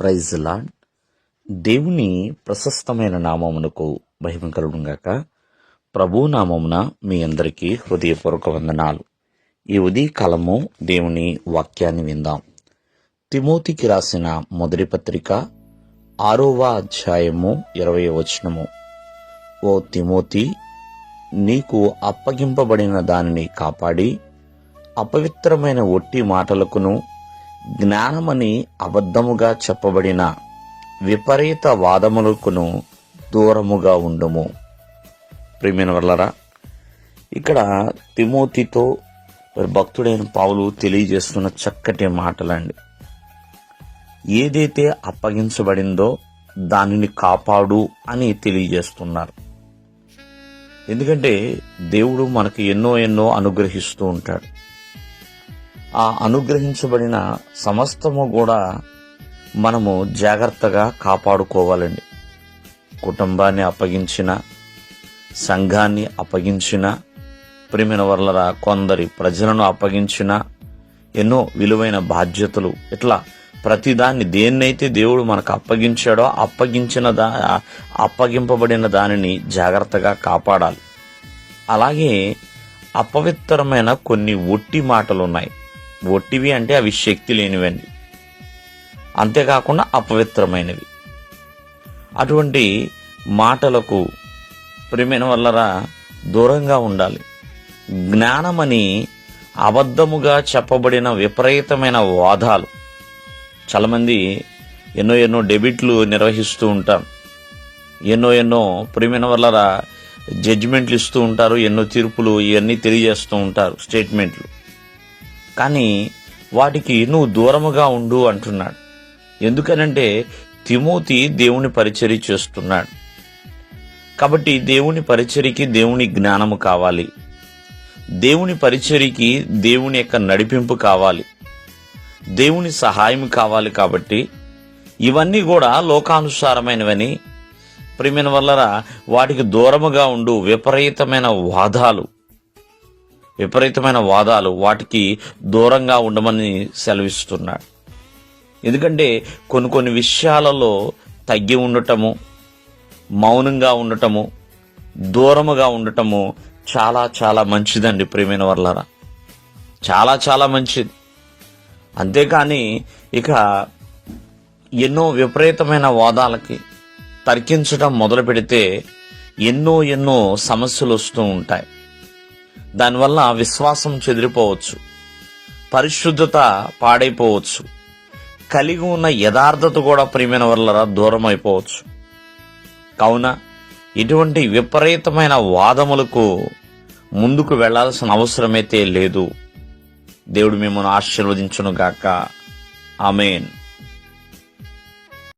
Praise lord. దేవుని ప్రశస్తమైన నామమునకు మహిమ కలుగునుగాక. ప్రభు నామమున మీ అందరికీ హృదయపూర్వక వందనాలు. ఈ ఉదయకాలము దేవుని వాక్యాన్ని విందాం. తిమోతికి రాసిన మొదటి పత్రిక 6వ అధ్యాయము 20వ వచనము. ఓ తిమోతి, నీకు అప్పగింపబడిన దానిని కాపాడి అపవిత్రమైన ఒట్టి మాటలకును జ్ఞానమని అబద్ధముగా చెప్పబడిన విపరీత వాదములకును దూరముగా ఉండుము. ప్రియమైన వాళ్ళరా, ఇక్కడ తిమోతితో భక్తుడైన పౌలు తెలియజేస్తున్న చక్కటి మాటలండి. ఏదైతే అప్పగించబడిందో దానిని కాపాడు అని తెలియజేస్తున్నారు. ఎందుకంటే దేవుడు మనకు ఎన్నో అనుగ్రహిస్తూ ఉంటాడు. ఆ అనుగ్రహించబడిన సమస్తము కూడా మనము జాగ్రత్తగా కాపాడుకోవాలండి. కుటుంబాన్ని అప్పగించిన, సంఘాన్ని అప్పగించిన, ప్రియమైన వర్లరా కొందరి ప్రజలను అప్పగించిన, ఎన్నో విలువైన బాధ్యతలు, ఇట్లా ప్రతిదాన్ని దేన్నైతే దేవుడు మనకు అప్పగించాడో అప్పగింపబడిన దానిని జాగ్రత్తగా కాపాడాలి. అలాగే అపవిత్రమైన కొన్ని ఒట్టి మాటలు ఉన్నాయి. ఒట్టివి అంటే అవి శక్తి లేనివండి, అంతేకాకుండా అపవిత్రమైనవి. అటువంటి మాటలకు ప్రియమైన వల్లరా దూరంగా ఉండాలి. జ్ఞానమని అబద్ధముగా చెప్పబడిన విపరీతమైన వాదాలు. చాలామంది ఎన్నో డెబిట్లు నిర్వహిస్తూ ఉంటారు. ఎన్నో ప్రియమైన వల్లరా జడ్జిమెంట్లు ఇస్తూ ఉంటారు. ఎన్నో తీర్పులు ఇవన్నీ తెలియజేస్తూ ఉంటారు, స్టేట్మెంట్లు. కానీ వాటికి నువ్వు దూరముగా ఉండు అంటున్నాడు. ఎందుకనంటే తిమోతి దేవుని పరిచర్య చేస్తున్నాడు. కాబట్టి దేవుని పరిచర్యకి దేవుని జ్ఞానము కావాలి. దేవుని పరిచర్యకి దేవుని యొక్క నడిపింపు కావాలి. దేవుని సహాయం కావాలి. కాబట్టి ఇవన్నీ కూడా లోకానుసారమైనవని ప్రియమైన వల్లరా వాటికి దూరముగా ఉండు. విపరీతమైన వాదాలు వాటికి దూరంగా ఉండమని సెలవిస్తున్నాడు. ఎందుకంటే కొన్ని విషయాలలో తగ్గి ఉండటము, మౌనంగా ఉండటము, దూరముగా ఉండటము చాలా మంచిదండి ప్రియమైన వర్లారా. చాలా మంచిది. అంతేకాని ఇక ఎన్నో విపరీతమైన వాదాలకి తర్కించడం మొదలు పెడితే ఎన్నో సమస్యలు వస్తూ ఉంటాయి. దానివల్ల విశ్వాసం చెదిరిపోవచ్చు, పరిశుద్ధత పాడైపోవచ్చు, కలిగి ఉన్న యథార్థత కూడా ప్రియమైన వల్ల దూరం అయిపోవచ్చు. కావున ఇటువంటి విపరీతమైన వాదములకు ముందుకు వెళ్లాల్సిన అవసరమైతే లేదు. దేవుడు మిమ్మల్ని ఆశీర్వదించును గాక. ఆమేన్.